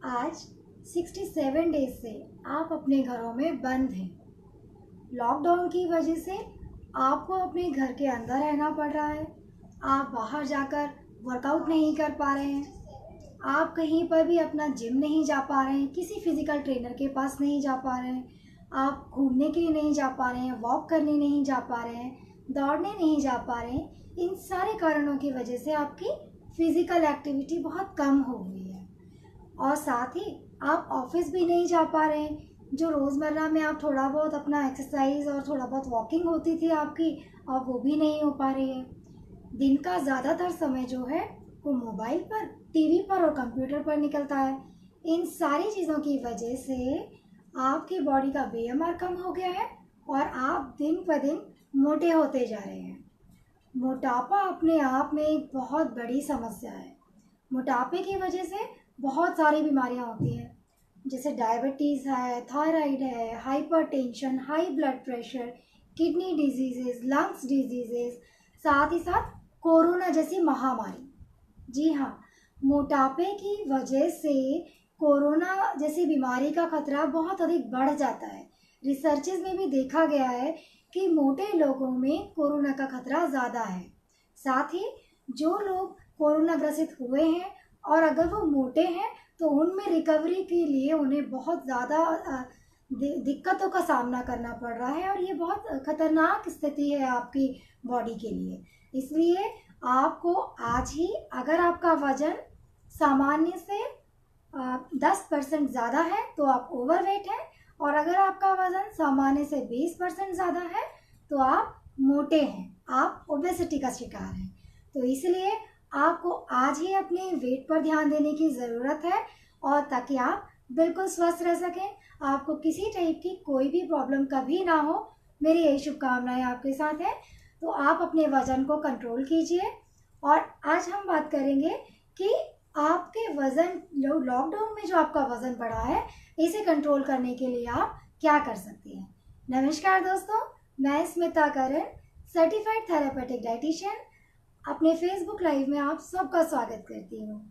आज 67 डेज से आप अपने घरों में बंद हैं। लॉकडाउन की वजह से आपको अपने घर के अंदर रहना पड़ रहा है। आप बाहर जाकर वर्कआउट नहीं कर पा रहे हैं। आप कहीं पर भी अपना जिम नहीं जा पा रहे हैं, किसी फिजिकल ट्रेनर के पास नहीं जा पा रहे हैं। आप घूमने के लिए नहीं जा पा रहे हैं, वॉक करने नहीं जा पा रहे हैं, दौड़ने नहीं जा पा रहे हैं। इन सारे कारणों की वजह से आपकी फिजिकल एक्टिविटी बहुत कम हो गई है और साथ ही आप ऑफिस भी नहीं जा पा रहे हैं। जो रोज़मर्रा में आप थोड़ा बहुत अपना एक्सरसाइज और थोड़ा बहुत वॉकिंग होती थी आपकी, अब वो भी नहीं हो पा रही है। दिन का ज़्यादातर समय जो है वो मोबाइल पर, टीवी पर और कंप्यूटर पर निकलता है। इन सारी चीज़ों की वजह से आपकी बॉडी का बीएमआर कम हो गया है और आप दिन ब दिन मोटे होते जा रहे हैं। मोटापा अपने आप में एक बहुत बड़ी समस्या है। मोटापे की वजह से बहुत सारी बीमारियां होती हैं, जैसे डायबिटीज़ है, थायराइड है, hypertension, high blood pressure, kidney diseases, lungs diseases, साथ ही साथ कोरोना जैसी महामारी। जी हाँ, मोटापे की वजह से कोरोना जैसी बीमारी का खतरा बहुत अधिक बढ़ जाता है। रिसर्चेस में भी देखा गया है कि मोटे लोगों में कोरोना का खतरा ज़्यादा है। साथ ही जो लोग कोरोना ग्रसित हुए हैं और अगर वो मोटे हैं तो उनमें रिकवरी के लिए उन्हें बहुत ज़्यादा दिक्कतों का सामना करना पड़ रहा है और ये बहुत खतरनाक स्थिति है आपकी बॉडी के लिए। इसलिए आपको आज ही, अगर आपका वजन सामान्य से 10% ज़्यादा है तो आप ओवरवेट हैं, और अगर आपका वजन सामान्य से 20% ज़्यादा है तो आप मोटे हैं, आप ओबेसिटी का शिकार हैं। तो इसलिए आपको आज ही अपने वेट पर ध्यान देने की ज़रूरत है, और ताकि आप बिल्कुल स्वस्थ रह सकें, आपको किसी टाइप की कोई भी प्रॉब्लम कभी ना हो। मेरी यही शुभकामनाएं आपके साथ है। तो आप अपने वज़न को कंट्रोल कीजिए। और आज हम बात करेंगे कि आपके वज़न, लॉकडाउन में जो आपका वज़न बढ़ा है, इसे कंट्रोल करने के लिए आप क्या कर सकती हैं। नमस्कार दोस्तों, मैं स्मिता करण, सर्टिफाइड थेरेपेटिक डाइटिशियन, अपने फेसबुक लाइव में आप सबका स्वागत करती हूँ।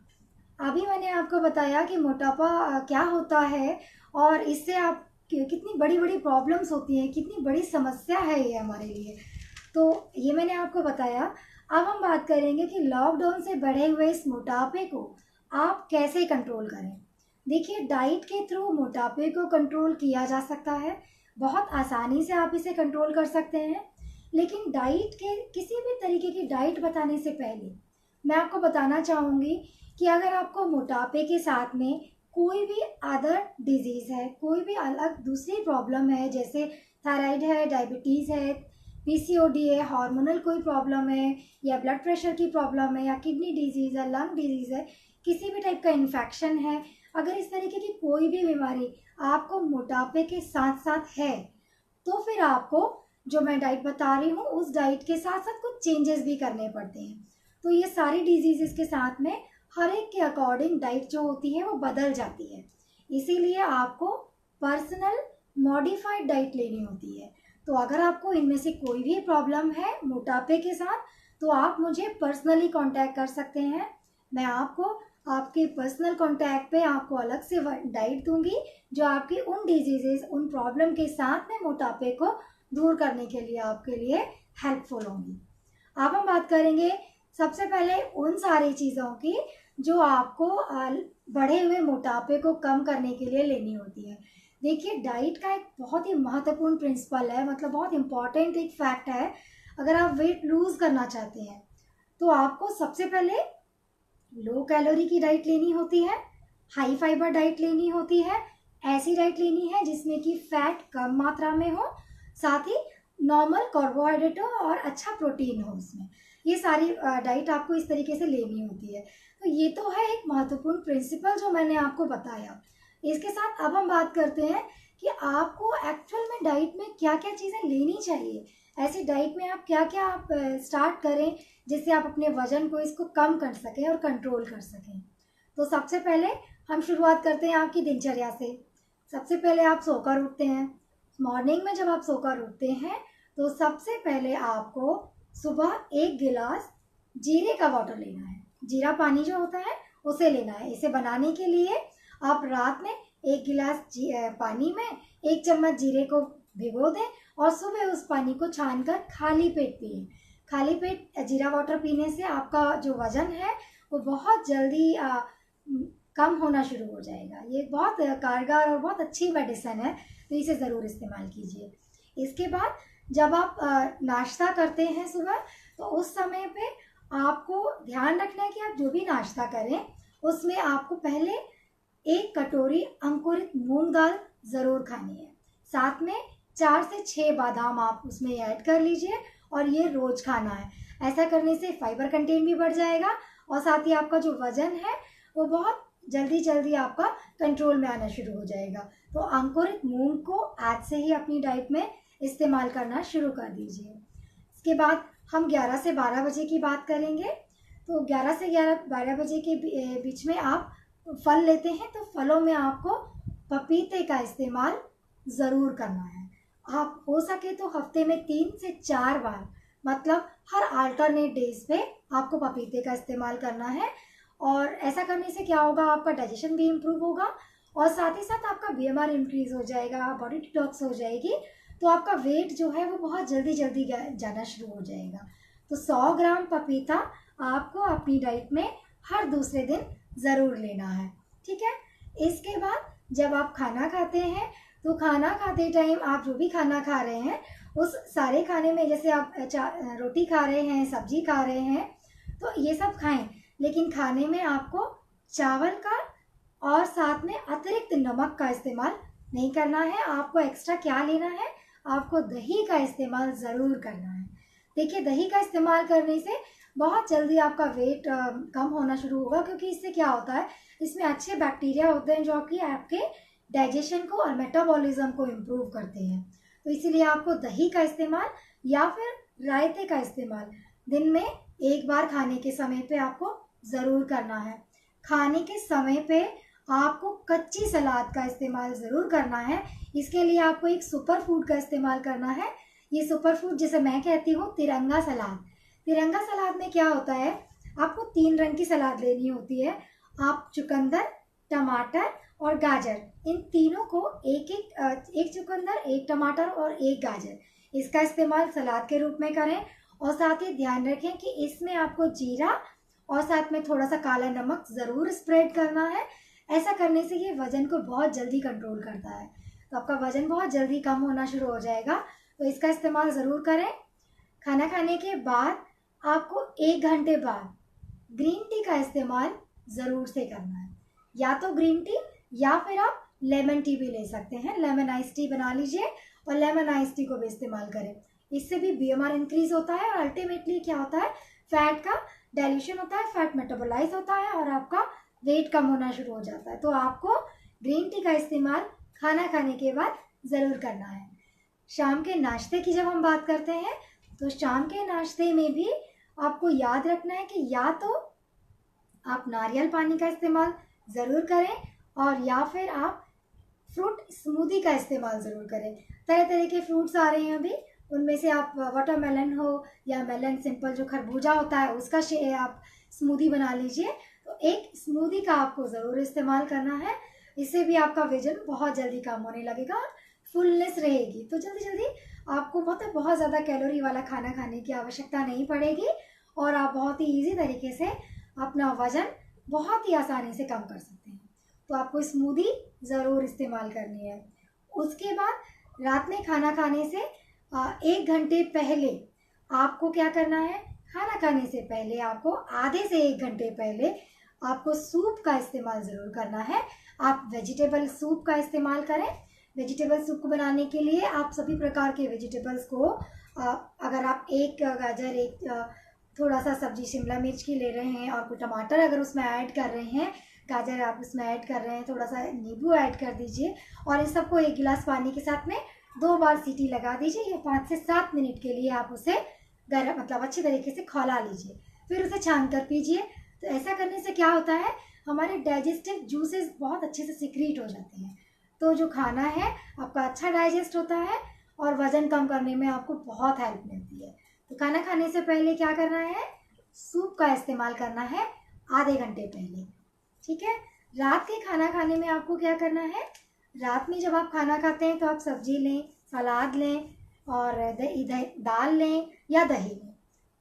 अभी मैंने आपको बताया कि मोटापा क्या होता है और इससे आप कितनी बड़ी बड़ी प्रॉब्लम्स होती हैं, कितनी बड़ी समस्या है ये हमारे लिए। तो ये मैंने आपको बताया। अब हम बात करेंगे कि लॉकडाउन से बढ़े हुए इस मोटापे को आप कैसे कंट्रोल करें। देखिए, डाइट के थ्रू मोटापे को कंट्रोल किया जा सकता है। बहुत आसानी से आप इसे कंट्रोल कर सकते हैं। लेकिन डाइट के, किसी भी तरीके की डाइट बताने से पहले मैं आपको बताना चाहूँगी कि अगर आपको मोटापे के साथ में कोई भी अदर डिजीज़ है, कोई भी अलग दूसरी प्रॉब्लम है, जैसे थायराइड है, डायबिटीज़ है, पीसीओडी है, हार्मोनल कोई प्रॉब्लम है, या ब्लड प्रेशर की प्रॉब्लम है, या किडनी डिजीज़ है, लंग डिजीज़ है, किसी भी टाइप का इन्फेक्शन है, अगर इस तरीके की कोई भी बीमारी आपको मोटापे के साथ साथ है, तो फिर आपको जो मैं डाइट बता रही हूँ उस डाइट के साथ साथ कुछ चेंजेस भी करने पड़ते हैं। तो ये सारी डिजीज़ के साथ में हर एक के अकॉर्डिंग डाइट जो होती है वो बदल जाती है। इसीलिए आपको पर्सनल मॉडिफाइड डाइट लेनी होती है। तो अगर आपको इनमें से कोई भी प्रॉब्लम है मोटापे के साथ, तो आप मुझे पर्सनली कांटेक्ट कर सकते हैं। मैं आपको आपके पर्सनल कांटेक्ट पे आपको अलग से डाइट दूंगी जो आपकी उन डिजीजेस, उन प्रॉब्लम के साथ में मोटापे को दूर करने के लिए आपके लिए हेल्पफुल होंगी। अब हम बात करेंगे सबसे पहले उन सारी चीज़ों की जो आपको बढ़े हुए मोटापे को कम करने के लिए लेनी होती है। देखिए, डाइट का एक बहुत ही महत्वपूर्ण प्रिंसिपल है, मतलब बहुत इम्पॉर्टेंट एक फैक्ट है। अगर आप वेट लूज़ करना चाहते हैं तो आपको सबसे पहले लो कैलोरी की डाइट लेनी होती है, हाई फाइबर डाइट लेनी होती है, ऐसी डाइट लेनी है जिसमें कि फैट कम मात्रा में हो, साथ ही नॉर्मल कार्बोहाइड्रेट हो और अच्छा प्रोटीन हो उसमें। ये सारी डाइट आपको इस तरीके से लेनी होती है। तो ये तो है एक महत्वपूर्ण प्रिंसिपल जो मैंने आपको बताया। इसके साथ अब हम बात करते हैं कि आपको एक्चुअल में डाइट में क्या क्या चीज़ें लेनी चाहिए। ऐसी डाइट में आप क्या क्या आप स्टार्ट करें जिससे आप अपने वजन को, इसको कम कर सकें और कंट्रोल कर सकें। तो सबसे पहले हम शुरुआत करते हैं आपकी दिनचर्या से। सबसे पहले आप सोकर उठते हैं। मॉर्निंग में जब आप सोकर उठते हैं तो सबसे पहले आपको सुबह 1 गिलास जीरे का वाटर लेना है। जीरा पानी जो होता है उसे लेना है। इसे बनाने के लिए आप रात में 1 गिलास पानी में 1 चम्मच जीरे को भिगो दें और सुबह उस पानी को छानकर खाली पेट पिए। खाली पेट जीरा वाटर पीने से आपका जो वज़न है वो बहुत जल्दी कम होना शुरू हो जाएगा। ये बहुत कारगर और बहुत अच्छी मेडिसिन है, तो इसे ज़रूर इस्तेमाल कीजिए। इसके बाद जब आप नाश्ता करते हैं सुबह, तो उस समय पे आपको ध्यान रखना है कि आप जो भी नाश्ता करें उसमें आपको पहले 1 कटोरी अंकुरित मूंग दाल ज़रूर खानी है। साथ में 4 से 6 बादाम आप उसमें ऐड कर लीजिए और ये रोज़ खाना है। ऐसा करने से फाइबर कंटेंट भी बढ़ जाएगा और साथ ही आपका जो वज़न है वो बहुत जल्दी आपका कंट्रोल में आना शुरू हो जाएगा। तो अंकुरित मूंग को आज से ही अपनी डाइट में इस्तेमाल करना शुरू कर दीजिए। इसके बाद हम 11 से 12 बजे की बात करेंगे। तो 11 से 12 बजे के बीच में आप फल लेते हैं, तो फलों में आपको पपीते का इस्तेमाल ज़रूर करना है। आप हो सके तो हफ्ते में 3 से 4 बार, मतलब हर अल्टरनेट डेज पे आपको पपीते का इस्तेमाल करना है। और ऐसा करने से क्या होगा, आपका डाइजेशन भी इम्प्रूव होगा और साथ ही साथ आपका BMR इंक्रीज हो जाएगा, बॉडी डिटॉक्स हो जाएगी, तो आपका वेट जो है वो बहुत जल्दी जाना शुरू हो जाएगा। तो 100 ग्राम पपीता आपको अपनी डाइट में हर दूसरे दिन ज़रूर लेना है, ठीक है। इसके बाद जब आप खाना खाते हैं, तो खाना खाते टाइम आप जो भी खाना खा रहे हैं उस सारे खाने में, जैसे आप रोटी खा रहे हैं, सब्जी खा रहे हैं, तो ये सब खाएं, लेकिन खाने में आपको चावल का और साथ में अतिरिक्त नमक का इस्तेमाल नहीं करना है। आपको एक्स्ट्रा क्या लेना है, आपको दही का इस्तेमाल ज़रूर करना है। देखिए, दही का इस्तेमाल करने से बहुत जल्दी आपका वेट कम होना शुरू होगा, क्योंकि इससे क्या होता है, इसमें अच्छे बैक्टीरिया होते हैं जो कि आपके डाइजेशन को और मेटाबॉलिज्म को इम्प्रूव करते हैं। तो इसीलिए आपको दही का इस्तेमाल या फिर रायते का इस्तेमाल दिन में 1 बार खाने के समय पे आपको ज़रूर करना है। खाने के समय पे आपको कच्ची सलाद का इस्तेमाल ज़रूर करना है। इसके लिए आपको एक सुपर फूड का इस्तेमाल करना है। ये सुपर फूड, जिसे मैं कहती हूँ तिरंगा सलाद। तिरंगा सलाद में क्या होता है, आपको 3 रंग की सलाद लेनी होती है। आप चुकंदर, टमाटर और गाजर, इन तीनों को एक चुकंदर, 1 टमाटर और 1 गाजर, इसका इस्तेमाल सलाद के रूप में करें। और साथ ही ध्यान रखें कि इसमें आपको जीरा और साथ में थोड़ा सा काला नमक ज़रूर स्प्रेड करना है। ऐसा करने से ये वज़न को बहुत जल्दी कंट्रोल करता है, तो आपका वज़न बहुत जल्दी कम होना शुरू हो जाएगा। तो इसका इस्तेमाल ज़रूर करें। खाना खाने के बाद आपको 1 घंटे बाद ग्रीन टी का इस्तेमाल ज़रूर से करना है। या तो ग्रीन टी या फिर आप लेमन टी भी ले सकते हैं। लेमन आइस टी बना लीजिए और लेमन आइस टी को भी इस्तेमाल करें। इससे भी BMR इंक्रीज होता है और अल्टीमेटली क्या होता है, फैट का डाइल्यूशन होता है, फैट मेटाबोलाइज होता है और आपका वेट कम होना शुरू हो जाता है। तो आपको ग्रीन टी का इस्तेमाल खाना खाने के बाद ज़रूर करना है। शाम के नाश्ते की जब हम बात करते हैं, तो शाम के नाश्ते में भी आपको याद रखना है कि या तो आप नारियल पानी का इस्तेमाल ज़रूर करें और या फिर आप फ्रूट स्मूदी का इस्तेमाल ज़रूर करें। तरह तरह के फ्रूट्स आ रहे हैं अभी, उनमें से आप वाटरमेलन हो या मेलन सिंपल जो खरबूजा होता है उसका आप स्मूदी बना लीजिए। तो एक स्मूदी का आपको ज़रूर इस्तेमाल करना है। इससे भी आपका वजन बहुत जल्दी कम होने लगेगा और फुलनेस रहेगी। तो जल्दी आपको बहुत ज़्यादा कैलोरी वाला खाना खाने की आवश्यकता नहीं पड़ेगी और आप बहुत ही ईजी तरीके से अपना वज़न बहुत ही आसानी से कम कर सकते हैं। तो आपको स्मूदी ज़रूर इस्तेमाल करनी है। उसके बाद रात में खाना खाने से 1 घंटे पहले आपको क्या करना है, खाना खाने से पहले आपको आधे से 1 घंटे पहले आपको सूप का इस्तेमाल ज़रूर करना है। आप वेजिटेबल सूप का इस्तेमाल करें। वेजिटेबल सूप को बनाने के लिए आप सभी प्रकार के वेजिटेबल्स को, अगर आप 1 गाजर, 1 थोड़ा सा सब्जी शिमला मिर्च की ले रहे हैं और कुछ टमाटर अगर उसमें ऐड कर रहे हैं, गाजर आप उसमें ऐड कर रहे हैं, थोड़ा सा नींबू ऐड कर दीजिए और इस सबको 1 गिलास पानी के साथ में 2 बार सीटी लगा दीजिए। ये 5 से 7 मिनट के लिए आप उसे गर्म अच्छे तरीके से खौला लीजिए, फिर उसे छान कर पीजिए। तो ऐसा करने से क्या होता है, हमारे डाइजेस्टिव जूसेस बहुत अच्छे से सिक्रीट हो जाते हैं। तो जो खाना है आपका अच्छा डाइजेस्ट होता है और वज़न कम करने में आपको बहुत हेल्प मिलती है। तो खाना खाने से पहले क्या करना है, सूप का इस्तेमाल करना है आधे घंटे पहले, ठीक है। रात के खाना खाने में आपको क्या करना है, रात में जब आप खाना खाते हैं तो आप सब्जी लें, सलाद लें और दाल लें या दही लें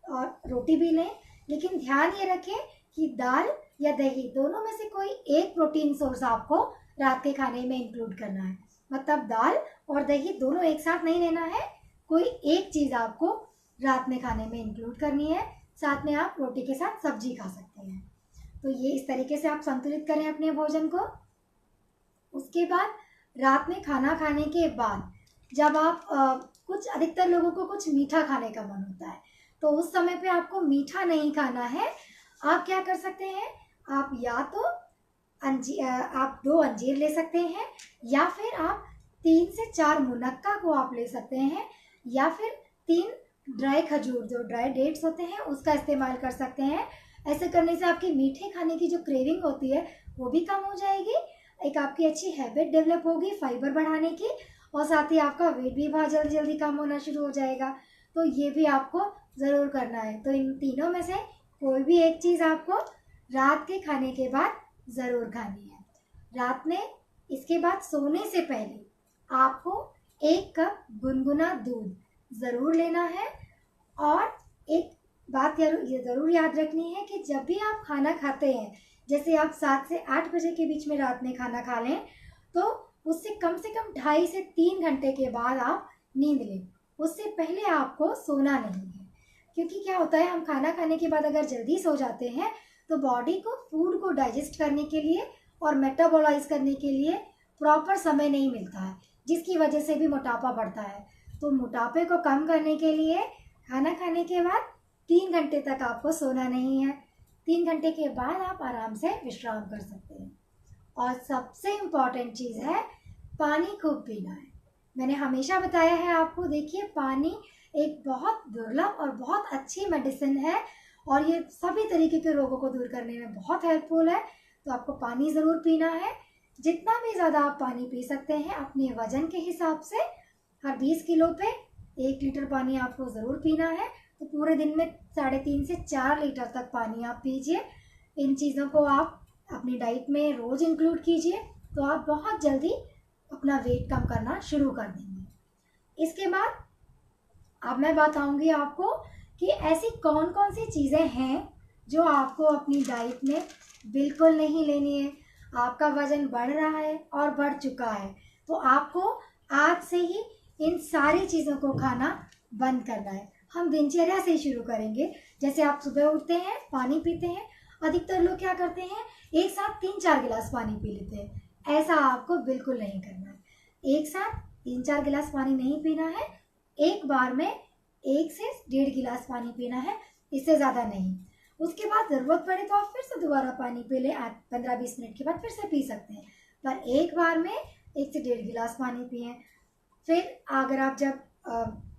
और रोटी भी लें। लेकिन ध्यान ये रखें कि दाल या दही दोनों में से कोई एक प्रोटीन सोर्स आपको रात के खाने में इंक्लूड करना है। मतलब दाल और दही दोनों एक साथ नहीं लेना है, कोई एक चीज़ आपको रात में खाने में इंक्लूड करनी है। साथ में आप रोटी के साथ सब्जी खा सकते हैं। तो ये इस तरीके से आप संतुलित करें अपने भोजन को। उसके बाद रात में खाना खाने के बाद जब आप कुछ अधिकतर लोगों को कुछ मीठा खाने का मन होता है, तो उस समय पे आपको मीठा नहीं खाना है। आप क्या कर सकते हैं, आप या तो आप 2 अंजीर ले सकते हैं या फिर आप 3 से 4 मुनक्का को आप ले सकते हैं या फिर 3 ड्राई खजूर, जो ड्राई डेट्स होते हैं, उसका इस्तेमाल कर सकते हैं। ऐसे करने से आपकी मीठे खाने की जो क्रेविंग होती है वो भी कम हो जाएगी, एक आपकी अच्छी हैबिट डेवलप होगी फाइबर बढ़ाने की, और साथ ही आपका वेट भी बहुत जल्दी जल्दी कम होना शुरू हो जाएगा। तो ये भी आपको ज़रूर करना है। तो इन तीनों में से कोई भी एक चीज़ आपको रात के खाने के बाद ज़रूर खानी है। रात में इसके बाद सोने से पहले आपको 1 कप गुनगुना दूध ज़रूर लेना है। और एक बात ये ज़रूर याद रखनी है कि जब भी आप खाना खाते हैं, जैसे आप 7 से 8 बजे के बीच में रात में खाना खा लें, तो उससे कम 2.5 से 3 घंटे के बाद आप नींद लें। उससे पहले आपको सोना नहीं है, क्योंकि क्या होता है, हम खाना खाने के बाद अगर जल्दी सो जाते हैं तो बॉडी को फूड को डाइजेस्ट करने के लिए और मेटाबोलाइज करने के लिए प्रॉपर समय नहीं मिलता है, जिसकी वजह से भी मोटापा बढ़ता है। तो मोटापे को कम करने के लिए खाना खाने के बाद 3 घंटे तक आपको सोना नहीं है। 3 घंटे के बाद आप आराम से विश्राम कर सकते हैं। और सबसे इम्पॉर्टेंट चीज़ है, पानी खूब पीना है। मैंने हमेशा बताया है आपको, देखिए पानी एक बहुत दुर्लभ और बहुत अच्छी मेडिसिन है और ये सभी तरीके के रोगों को दूर करने में बहुत हेल्पफुल है। तो आपको पानी ज़रूर पीना है। जितना भी ज़्यादा आप पानी पी सकते हैं अपने वजन के हिसाब से, हर 20 किलो पे 1 लीटर पानी आपको ज़रूर पीना है। तो पूरे दिन में 3.5 से 4 लीटर तक पानी आप पीजिए। इन चीज़ों को आप अपनी डाइट में रोज़ इंक्लूड कीजिए, तो आप बहुत जल्दी अपना वेट कम करना शुरू कर देंगे। इसके बाद अब मैं बताऊंगी आपको कि ऐसी कौन कौन सी चीज़ें हैं जो आपको अपनी डाइट में बिल्कुल नहीं लेनी है। आपका वज़न बढ़ रहा है और बढ़ चुका है, तो आपको आज से ही इन सारी चीज़ों को खाना बंद करना है। हम दिनचर्या से ही शुरू करेंगे। जैसे आप सुबह उठते हैं, पानी पीते हैं। अधिकतर लोग क्या करते हैं, एक साथ 3-4 गिलास पानी पी लेते हैं। ऐसा आपको बिल्कुल नहीं करना है। एक साथ 3-4 गिलास पानी नहीं पीना है। एक बार में 1 से 1.5 गिलास पानी पीना है, इससे ज़्यादा नहीं। उसके बाद ज़रूरत पड़े तो आप फिर से दोबारा पानी पी लें, 15-20 मिनट के बाद फिर से पी सकते हैं, पर एक बार में 1 से 1.5 गिलास पानी पिएं। फिर अगर आप जब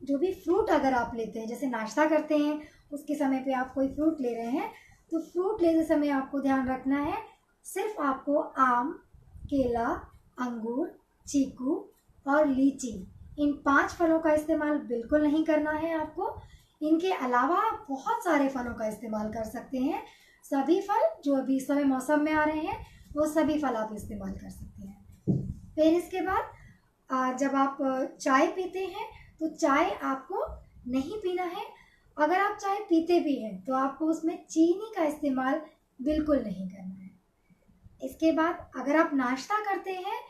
जो भी फ्रूट अगर आप लेते हैं, जैसे नाश्ता करते हैं उसके समय पे आप कोई फ्रूट ले रहे हैं, तो फ्रूट लेते समय आपको ध्यान रखना है, सिर्फ आपको आम, केला, अंगूर, चीकू और लीची, इन 5 फलों का इस्तेमाल बिल्कुल नहीं करना है आपको। इनके अलावा आप बहुत सारे फलों का इस्तेमाल कर सकते हैं। सभी फल जो अभी इस समय मौसम में आ रहे हैं, वो सभी फल आप इस्तेमाल कर सकते हैं। फिर इसके बाद जब आप चाय पीते हैं तो चाय आपको नहीं पीना है। अगर आप चाय पीते भी हैं तो आपको उसमें चीनी का इस्तेमाल बिल्कुल नहीं करना है। इसके बाद अगर आप नाश्ता करते हैं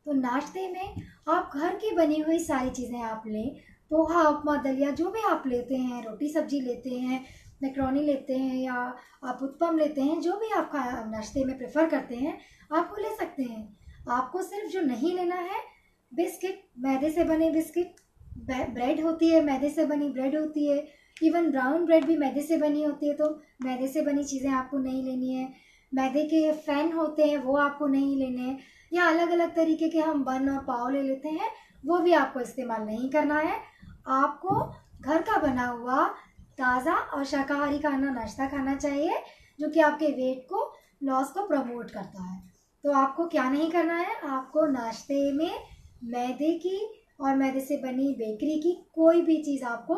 तो नाश्ते में आप घर की बनी हुई सारी चीज़ें आप लें। पोहा, उपमा, दलिया जो भी आप लेते हैं, रोटी सब्जी लेते हैं, मैक्रोनी लेते हैं या आप उत्पम लेते हैं, जो भी आप नाश्ते में प्रेफर करते हैं आप वो ले सकते हैं। आपको सिर्फ जो नहीं लेना है, बिस्किट, मैदे से बने बिस्किट, ब्रेड होती है, मैदे से बनी ब्रेड होती है, इवन ब्राउन ब्रेड भी मैदे से बनी होती है, तो मैदे से बनी चीज़ें आपको नहीं लेनी है। मैदे के फैन होते हैं वो आपको नहीं लेने हैं, या अलग अलग तरीके के हम बन और पाव ले लेते हैं, वो भी आपको इस्तेमाल नहीं करना है। आपको घर का बना हुआ ताज़ा और शाकाहारी खाना नाश्ता खाना चाहिए, जो कि आपके वेट को लॉस को प्रमोट करता है। तो आपको क्या नहीं करना है, आपको नाश्ते में मैदे की और मैदे से बनी बेकरी की कोई भी चीज़ आपको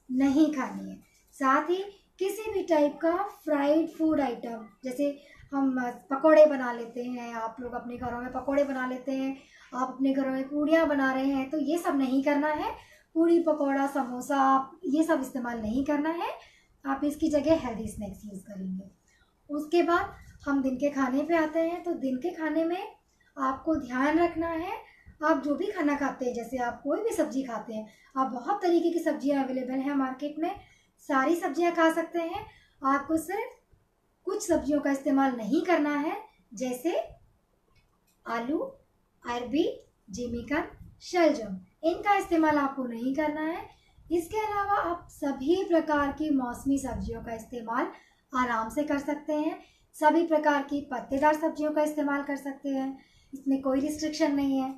नहीं खानी है। साथ ही किसी भी टाइप का फ्राइड फूड आइटम, जैसे हम पकोड़े बना लेते हैं, आप लोग अपने घरों में पकोड़े बना लेते हैं, आप अपने घरों में पूड़ियाँ बना रहे हैं, तो ये सब नहीं करना है। पूड़ी पकोड़ा समोसा ये सब इस्तेमाल नहीं करना है। आप इसकी जगह हेल्दी स्नैक्स यूज़ करेंगे। उसके बाद हम दिन के खाने पे आते हैं। तो दिन के खाने में आपको ध्यान रखना है, आप जो भी खाना खाते हैं, जैसे आप कोई भी सब्जी खाते हैं, आप बहुत तरीके की सब्जियां अवेलेबल हैं मार्केट में, सारी सब्जियां खा सकते हैं। आपको सिर्फ कुछ सब्जियों का इस्तेमाल नहीं करना है, जैसे आलू, अरबी, जिमीकंद, शलजम, इनका इस्तेमाल आपको नहीं करना है। इसके अलावा आप सभी प्रकार की मौसमी सब्जियों का इस्तेमाल आराम से कर सकते हैं। सभी प्रकार की पत्तेदार सब्जियों का इस्तेमाल कर सकते हैं, इसमें कोई रिस्ट्रिक्शन नहीं है।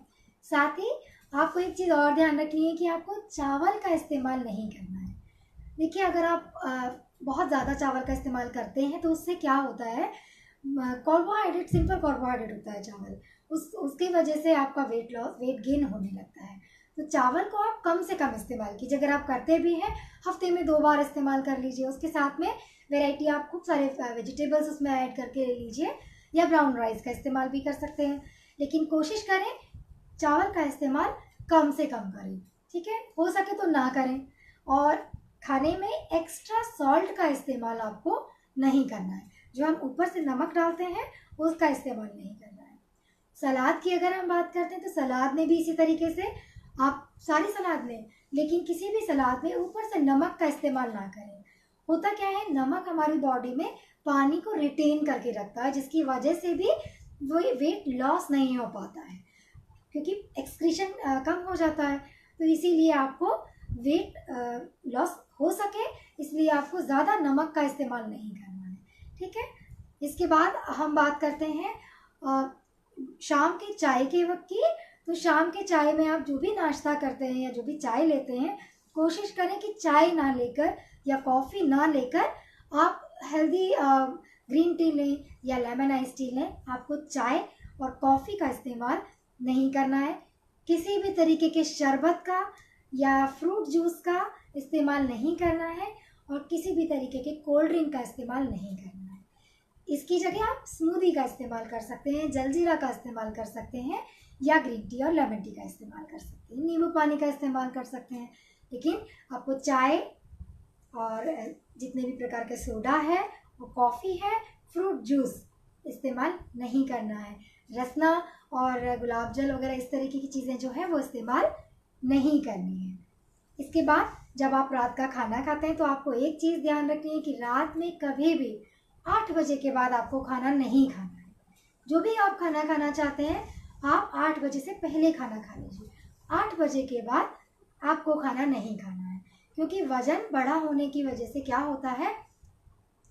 साथ ही आपको एक चीज़ और ध्यान रखनी है कि आपको चावल का इस्तेमाल नहीं करना है। देखिए, अगर आप बहुत ज़्यादा चावल का इस्तेमाल करते हैं तो उससे क्या होता है, कार्बोहाइड्रेट, सिंपल कार्बोहाइड्रेट होता है चावल, उसकी वजह से आपका वेट गेन होने लगता है। तो चावल को आप कम से कम इस्तेमाल कीजिए। अगर आप करते भी हैं, हफ्ते में 2 बार इस्तेमाल कर लीजिए। उसके साथ में वैरायटी आप खूब सारे वेजिटेबल्स उसमें ऐड करके ले लीजिए, या ब्राउन राइस का इस्तेमाल भी कर सकते हैं। लेकिन कोशिश करें चावल का इस्तेमाल कम से कम करें, ठीक है, हो सके तो ना करें। और खाने में एक्स्ट्रा सॉल्ट का इस्तेमाल आपको नहीं करना है। जो हम ऊपर से नमक डालते हैं उसका इस्तेमाल नहीं करना है। सलाद की अगर हम बात करते हैं तो सलाद में भी इसी तरीके से आप सारी सलाद लें, लेकिन किसी भी सलाद में ऊपर से नमक का इस्तेमाल ना करें। होता क्या है, नमक हमारी बॉडी में पानी को रिटेन करके रखता है, जिसकी वजह से भी वो वेट लॉस नहीं हो पाता है, क्योंकि एक्सक्रीशन कम हो जाता है। तो इसीलिए आपको वेट लॉस हो सके, इसलिए आपको ज़्यादा नमक का इस्तेमाल नहीं करना है, ठीक है। इसके बाद हम बात करते हैं शाम की चाय के वक्त की। तो शाम के चाय में आप जो भी नाश्ता करते हैं या जो भी चाय लेते हैं, कोशिश करें कि चाय ना लेकर या कॉफ़ी ना लेकर आप हेल्दी ग्रीन टी लें या लेमन आइस टी लें। आपको चाय और कॉफ़ी का इस्तेमाल नहीं करना है। किसी भी तरीके के शरबत का या फ्रूट जूस का इस्तेमाल नहीं करना है, और किसी भी तरीके के कोल्ड ड्रिंक का इस्तेमाल नहीं करना है। इसकी जगह आप स्मूदी का इस्तेमाल कर सकते हैं, जलजीरा का इस्तेमाल कर सकते हैं, या ग्रीन टी और लेमन टी का इस्तेमाल कर सकते हैं, नींबू पानी का इस्तेमाल कर सकते हैं। लेकिन आपको चाय और जितने भी प्रकार के सोडा है, वो कॉफ़ी है, फ्रूट जूस इस्तेमाल नहीं करना है। रसना और गुलाब जल वगैरह इस तरीके की चीज़ें जो है वो इस्तेमाल नहीं करनी है। इसके बाद जब आप रात का खाना खाते हैं तो आपको एक चीज़ ध्यान रखनी है कि रात में कभी भी 8 बजे के बाद आपको खाना नहीं खाना है। जो भी आप खाना खाना चाहते हैं, आप 8 बजे से पहले खाना खा लीजिए। 8 बजे के बाद आपको खाना नहीं खाना है, क्योंकि वज़न बड़ा होने की वजह से क्या होता है,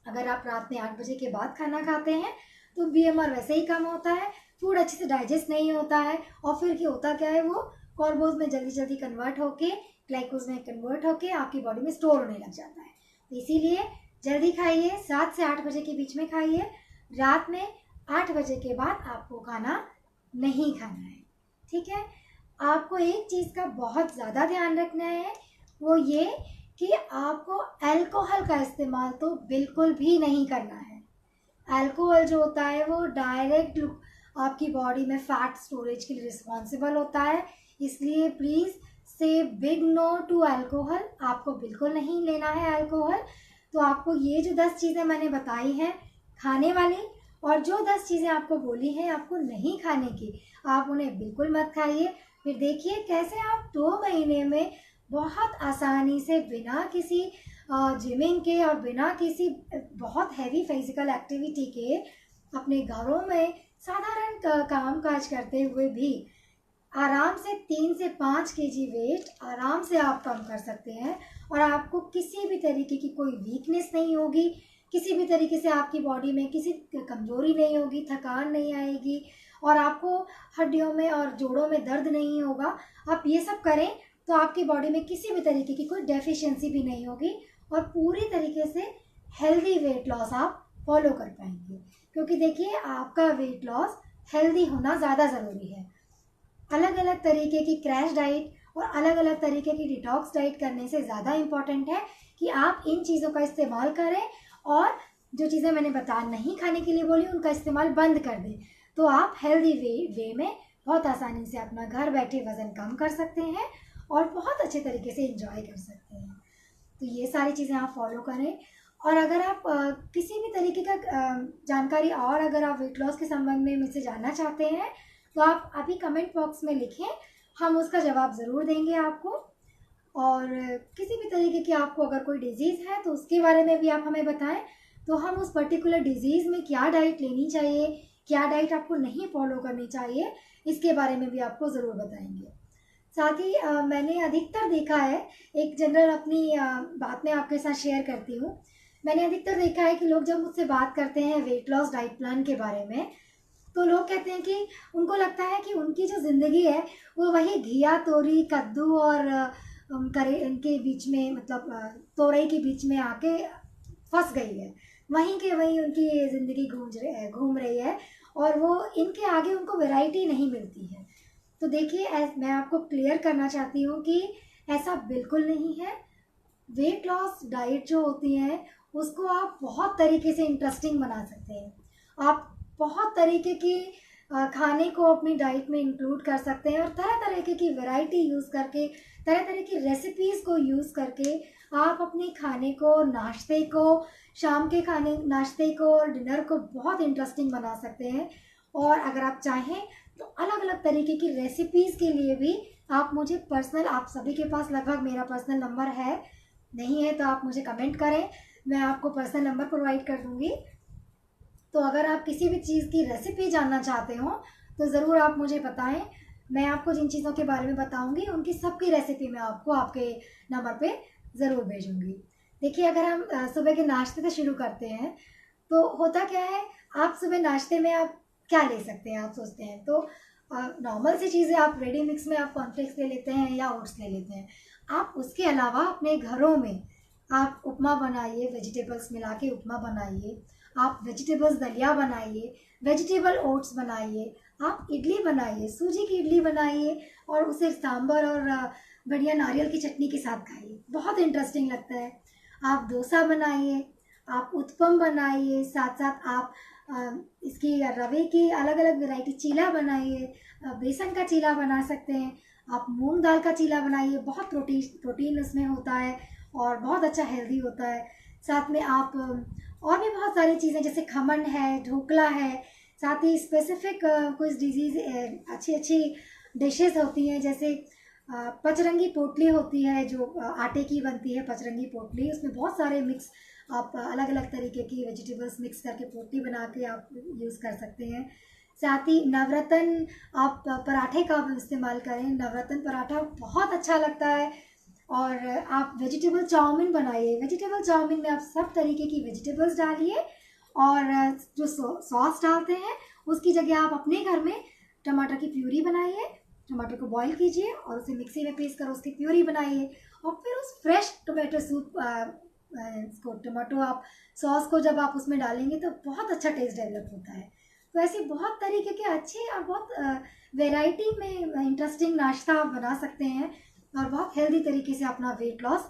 अगर आप रात में 8 बजे के बाद खाना खाते हैं तो BMR वैसे ही कम होता है, फूड अच्छे से डाइजेस्ट नहीं होता है, और फिर क्या होता क्या है, वो कार्बोज में जल्दी जल्दी कन्वर्ट होके ग्लाइकोज में कन्वर्ट होके आपकी बॉडी में स्टोर होने लग जाता है। तो इसीलिए जल्दी खाइए, 7 से 8 बजे के बीच में खाइए। रात में 8 बजे के बाद आपको खाना नहीं खाना है, ठीक है। आपको एक चीज़ का बहुत ज़्यादा ध्यान रखना है, वो ये कि आपको अल्कोहल का इस्तेमाल तो बिल्कुल भी नहीं करना है। अल्कोहल जो होता है वो डायरेक्ट आपकी बॉडी में फैट स्टोरेज के लिए रिस्पॉन्सिबल होता है, इसलिए प्लीज़ से बिग नो टू अल्कोहल। आपको बिल्कुल नहीं लेना है अल्कोहल। तो आपको ये जो 10 चीज़ें मैंने बताई हैं खाने वाली, और जो 10 चीज़ें आपको बोली हैं आपको नहीं खाने की, आप उन्हें बिल्कुल मत खाइए। फिर देखिए कैसे आप 2 महीने में बहुत आसानी से बिना किसी जिमिंग के और बिना किसी बहुत हैवी फिजिकल एक्टिविटी के अपने घरों में साधारण काम काज करते हुए भी आराम से 3 से 5 केजी वेट आराम से आप कम कर सकते हैं। और आपको किसी भी तरीके की कोई वीकनेस नहीं होगी, किसी भी तरीके से आपकी बॉडी में किसी कमज़ोरी नहीं होगी, थकान नहीं आएगी, और आपको हड्डियों में और जोड़ों में दर्द नहीं होगा। आप ये सब करें तो आपकी बॉडी में किसी भी तरीके की कोई डेफिशिएंसी भी नहीं होगी, और पूरी तरीके से हेल्दी वेट लॉस आप फॉलो कर पाएंगे। क्योंकि देखिए, आपका वेट लॉस हेल्दी होना ज़्यादा ज़रूरी है। अलग अलग तरीके की क्रैश डाइट और अलग अलग तरीके की डिटॉक्स डाइट करने से ज़्यादा इम्पॉर्टेंट है कि आप इन चीज़ों का इस्तेमाल करें और जो चीज़ें मैंने नहीं खाने के लिए बोली उनका इस्तेमाल बंद कर दें, तो आप हेल्दी वे में बहुत आसानी से अपना घर बैठे वज़न कम कर सकते हैं और बहुत अच्छे तरीके से एंजॉय कर सकते हैं। तो ये सारी चीज़ें आप फॉलो करें। और अगर आप किसी भी तरीके का जानकारी और अगर आप वेट लॉस के संबंध में मुझसे जानना चाहते हैं तो आप अभी कमेंट बॉक्स में लिखें, हम उसका जवाब ज़रूर देंगे आपको। और किसी भी तरीके की आपको अगर कोई डिजीज़ है तो उसके बारे में भी आप हमें बताएं, तो हम उस पर्टिकुलर डिजीज़ में क्या डाइट लेनी चाहिए, क्या डाइट आपको नहीं फॉलो करनी चाहिए, इसके बारे में भी आपको ज़रूर बताएंगे। साथ ही मैंने अधिकतर देखा है, एक जनरल अपनी बात मैं आपके साथ शेयर करती हूँ। मैंने अधिकतर देखा है कि लोग जब मुझसे बात करते हैं वेट लॉस डाइट प्लान के बारे में, तो लोग कहते हैं कि उनको लगता है कि उनकी जो ज़िंदगी है वो वही घिया, तोरी, कद्दू और करे इनके बीच में, मतलब तोरई के बीच में आके फंस गई है। वहीं के वहीं उनकी ज़िंदगी घूम रही है और वो इनके आगे उनको वैरायटी नहीं मिलती है। तो देखिए, मैं आपको क्लियर करना चाहती हूँ कि ऐसा बिल्कुल नहीं है। वेट लॉस डाइट जो होती है उसको आप बहुत तरीके से इंटरेस्टिंग बना सकते हैं। आप बहुत तरीके की खाने को अपनी डाइट में इंक्लूड कर सकते हैं और तरह तरह की वैरायटी यूज़ करके, तरह तरह की रेसिपीज़ को यूज़ करके आप अपने खाने को, नाश्ते को, शाम के खाने नाश्ते को और डिनर को बहुत इंटरेस्टिंग बना सकते हैं। और अगर आप चाहें तो अलग अलग तरीके की रेसिपीज़ के लिए भी आप मुझे पर्सनल, आप सभी के पास लगभग मेरा पर्सनल नंबर है, नहीं है तो आप मुझे कमेंट करें, मैं आपको पर्सनल नंबर प्रोवाइड कर दूँगी। तो अगर आप किसी भी चीज़ की रेसिपी जानना चाहते हो तो ज़रूर आप मुझे बताएं। मैं आपको जिन चीज़ों के बारे में बताऊंगी उनकी सबकी रेसिपी मैं आपको आपके नंबर पे ज़रूर भेजूंगी। देखिए, अगर हम सुबह के नाश्ते से शुरू करते हैं तो होता क्या है, आप सुबह नाश्ते में आप क्या ले सकते हैं, आप सोचते हैं तो नॉर्मल सी चीज़ें, आप रेडी मिक्स में आप कॉर्नफ्लेक्स ले लेते हैं या ओट्स ले लेते हैं। आप उसके अलावा अपने घरों में आप उपमा बनाइए, वेजिटेबल्स मिला के उपमा बनाइए, आप वेजिटेबल्स दलिया बनाइए, वेजिटेबल ओट्स बनाइए, आप इडली बनाइए, सूजी की इडली बनाइए और उसे सांभर और बढ़िया नारियल की चटनी के साथ खाइए, बहुत इंटरेस्टिंग लगता है। आप डोसा बनाइए, आप उत्पम बनाइए, साथ साथ आप इसकी रवे की अलग अलग वैरायटी चीला बनाइए, बेसन का चीला बना सकते हैं, आप मूंग दाल का चीला बनाइए, बहुत प्रोटीन उसमें होता है और बहुत अच्छा हेल्दी होता है। साथ में आप और भी बहुत सारी चीज़ें जैसे खमन है, ढोकला है, साथ ही स्पेसिफिक कुछ डिजीज़ अच्छी अच्छी डिशेस होती हैं, जैसे पचरंगी पोटली होती है जो आटे की बनती है, पचरंगी पोटली, उसमें बहुत सारे मिक्स, आप अलग अलग तरीके की वेजिटेबल्स मिक्स करके पोटली बना के आप यूज़ कर सकते हैं। साथ ही नवरत्न, आप पराठे का इस्तेमाल करें, नवरत्न पराठा बहुत अच्छा लगता है। और आप वेजिटेबल चाउमीन बनाइए, वेजिटेबल चाउमीन में आप सब तरीके की वेजिटेबल्स डालिए और जो सॉस डालते हैं उसकी जगह आप अपने घर में टमाटर की प्यूरी बनाइए, टमाटर को बॉईल कीजिए और उसे मिक्सी में पीस कर उसकी प्यूरी बनाइए और फिर उस फ्रेश टोमेटो सूप इसको टमाटो आप सॉस को जब आप उसमें डालेंगे तो बहुत अच्छा टेस्ट डेवलप होता है। तो ऐसे बहुत तरीके के अच्छे और बहुत वैरायटी में इंटरेस्टिंग नाश्ता आप बना सकते हैं और बहुत हेल्दी तरीके से अपना वेट लॉस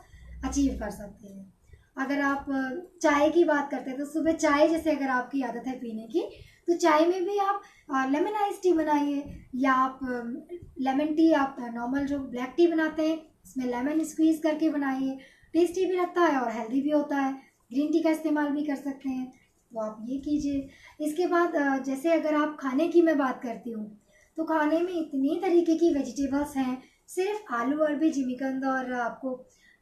अचीव कर सकते हैं। अगर आप चाय की बात करते हैं तो सुबह चाय जैसे अगर आपकी आदत है पीने की, तो चाय में भी आप लेमन आइस टी बनाइए या आप लेमन टी, आप नॉर्मल जो ब्लैक टी बनाते हैं उसमें लेमन स्क्वीज़ करके बनाइए, टेस्टी भी लगता है और हेल्दी भी होता है। ग्रीन टी का इस्तेमाल भी कर सकते हैं, तो आप ये कीजिए। इसके बाद जैसे अगर आप खाने की मैं बात करती हूँ तो खाने में इतनी तरीके की वेजिटेबल्स हैं, सिर्फ आलू अरबी जिमीकंद और आपको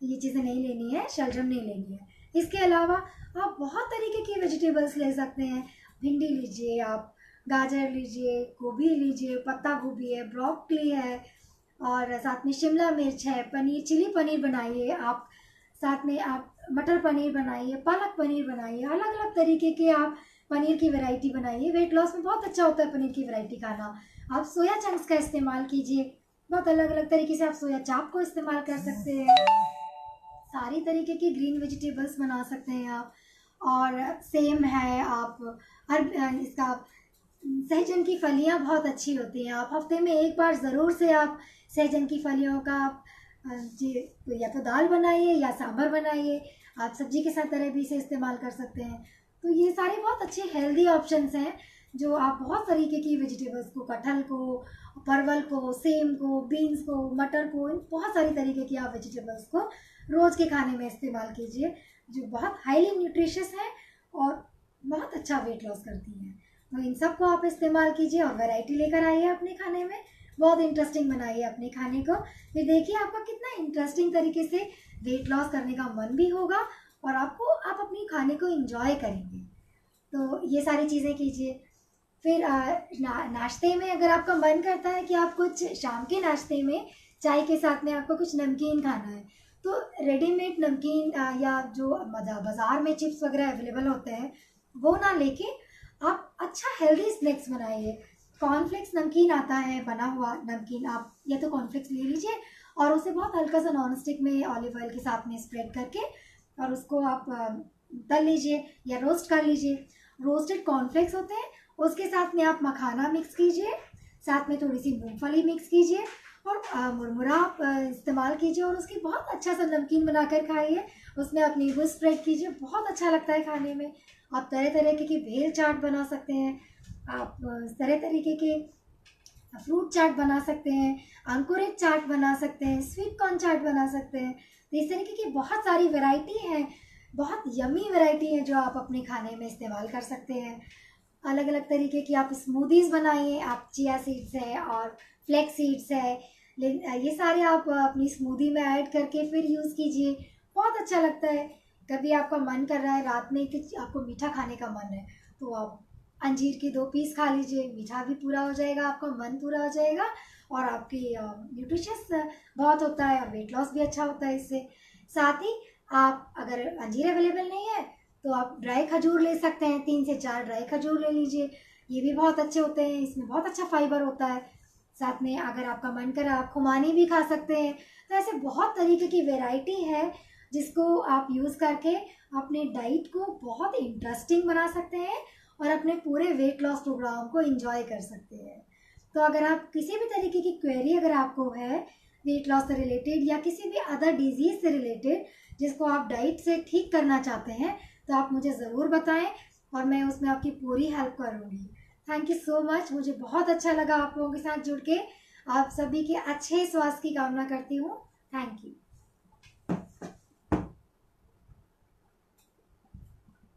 ये चीज़ें नहीं लेनी है, शलजम नहीं लेनी है। इसके अलावा आप बहुत तरीके की वेजिटेबल्स ले सकते हैं, भिंडी लीजिए, आप गाजर लीजिए, गोभी लीजिए, पत्ता गोभी है, ब्रोकली है और साथ में शिमला मिर्च है, पनीर, चिली पनीर बनाइए आप, साथ में आप मटर पनीर बनाइए, पालक पनीर बनाइए, अलग अलग तरीके के आप पनीर की वैरायटी बनाइए। वेट लॉस में बहुत अच्छा होता है पनीर की वैरायटी खाना। आप सोया चंक्स का इस्तेमाल कीजिए, बहुत अलग अलग तरीके से आप सोया चाप को इस्तेमाल कर सकते हैं, सारी तरीके की ग्रीन वेजिटेबल्स बना सकते हैं आप। और सेम है, आप हर इसका सहजन की फलियां बहुत अच्छी होती हैं, आप हफ्ते में एक बार ज़रूर से आप सहजन की फलियों का आप जी या तो दाल बनाइए या सांभर बनाइए, आप सब्जी के साथ तरह भी इसे इस्तेमाल कर सकते हैं। तो ये सारे बहुत अच्छे हेल्दी ऑप्शंस हैं जो आप बहुत तरीके की वेजिटेबल्स को, कटहल को, परवल को, सेम को, बीन्स को, मटर को, इन बहुत सारी तरीके की आप वेजिटेबल्स को रोज़ के खाने में इस्तेमाल कीजिए, जो बहुत हाईली न्यूट्रिशियस है और बहुत अच्छा वेट लॉस करती हैं। तो इन सब को आप इस्तेमाल कीजिए और वैरायटी लेकर आइए अपने खाने में, बहुत इंटरेस्टिंग बनाइए अपने खाने को। फिर देखिए आपका कितना इंटरेस्टिंग तरीके से वेट लॉस करने का मन भी होगा और आप अपनी खाने को इंजॉय करेंगे। तो ये सारी चीज़ें कीजिए। फिर नाश्ते में अगर आपका मन करता है कि आप कुछ शाम के नाश्ते में चाय के साथ में आपको कुछ नमकीन खाना है, तो रेडीमेड नमकीन या जो बाज़ार में चिप्स वगैरह अवेलेबल होते हैं वो ना लेके आप अच्छा हेल्दी स्नैक्स बनाइए। कॉर्नफ्लेक्स नमकीन आता है, बना हुआ नमकीन, आप या तो कॉर्नफ्लेक्स ले लीजिए और उसे बहुत हल्का सा नॉन स्टिक में ऑलिव ऑयल के साथ में स्प्रेड करके और उसको आप तल लीजिए या रोस्ट कर लीजिए। रोस्टेड कॉर्नफ्लेक्स होते हैं, उसके साथ में आप मखाना मिक्स कीजिए, साथ में थोड़ी सी मूंगफली मिक्स कीजिए और मुरमुरा आप इस्तेमाल कीजिए और उसकी बहुत अच्छा सा नमकीन बनाकर खाइए। उसमें आप नींबू स्प्रेड कीजिए, बहुत अच्छा लगता है खाने में। आप तरह तरीके की भेल चाट बना सकते हैं, आप तरह तरीके के फ्रूट चाट बना सकते हैं, अंकुरित चाट बना सकते हैं, स्वीट कॉर्न चाट बना सकते हैं। तो इस तरीके की बहुत सारी वैरायटी हैं, बहुत यमी वैरायटी है जो आप अपने खाने में इस्तेमाल कर सकते हैं। अलग अलग तरीके की आप स्मूदीज़ बनाइए, आप चिया सीड्स है और फ्लैक्स सीड्स है, ये सारे आप अपनी स्मूदी में ऐड करके फिर यूज़ कीजिए, बहुत अच्छा लगता है। कभी आपका मन कर रहा है रात में कि आपको मीठा खाने का मन है, तो आप अंजीर के 2 पीस खा लीजिए, मीठा भी पूरा हो जाएगा, आपका मन पूरा हो जाएगा और आपकी न्यूट्रिशियस बहुत होता है और वेट लॉस भी अच्छा होता है इससे। साथ ही आप अगर अंजीर अवेलेबल नहीं है तो आप ड्राई खजूर ले सकते हैं, 3 से 4 ड्राई खजूर ले लीजिए, ये भी बहुत अच्छे होते हैं, इसमें बहुत अच्छा फाइबर होता है। साथ में अगर आपका मन करे आप खुमानी भी खा सकते हैं। तो ऐसे बहुत तरीके की वैरायटी है जिसको आप यूज़ करके अपने डाइट को बहुत इंटरेस्टिंग बना सकते हैं और अपने पूरे वेट लॉस प्रोग्राम को एंजॉय कर सकते हैं। तो अगर आप किसी भी तरीके की क्वेरी अगर आपको है वेट लॉस से रिलेटेड या किसी भी अदर डिजीज़ से रिलेटेड जिसको आप डाइट से ठीक करना चाहते हैं, तो आप मुझे ज़रूर बताएं और मैं उसमें आपकी पूरी हेल्प करूँगी। थैंक यू सो मच, मुझे बहुत अच्छा लगा आप लोगों के साथ जुड़ के। आप सभी के अच्छे स्वास्थ्य की कामना करती हूँ। Thank you.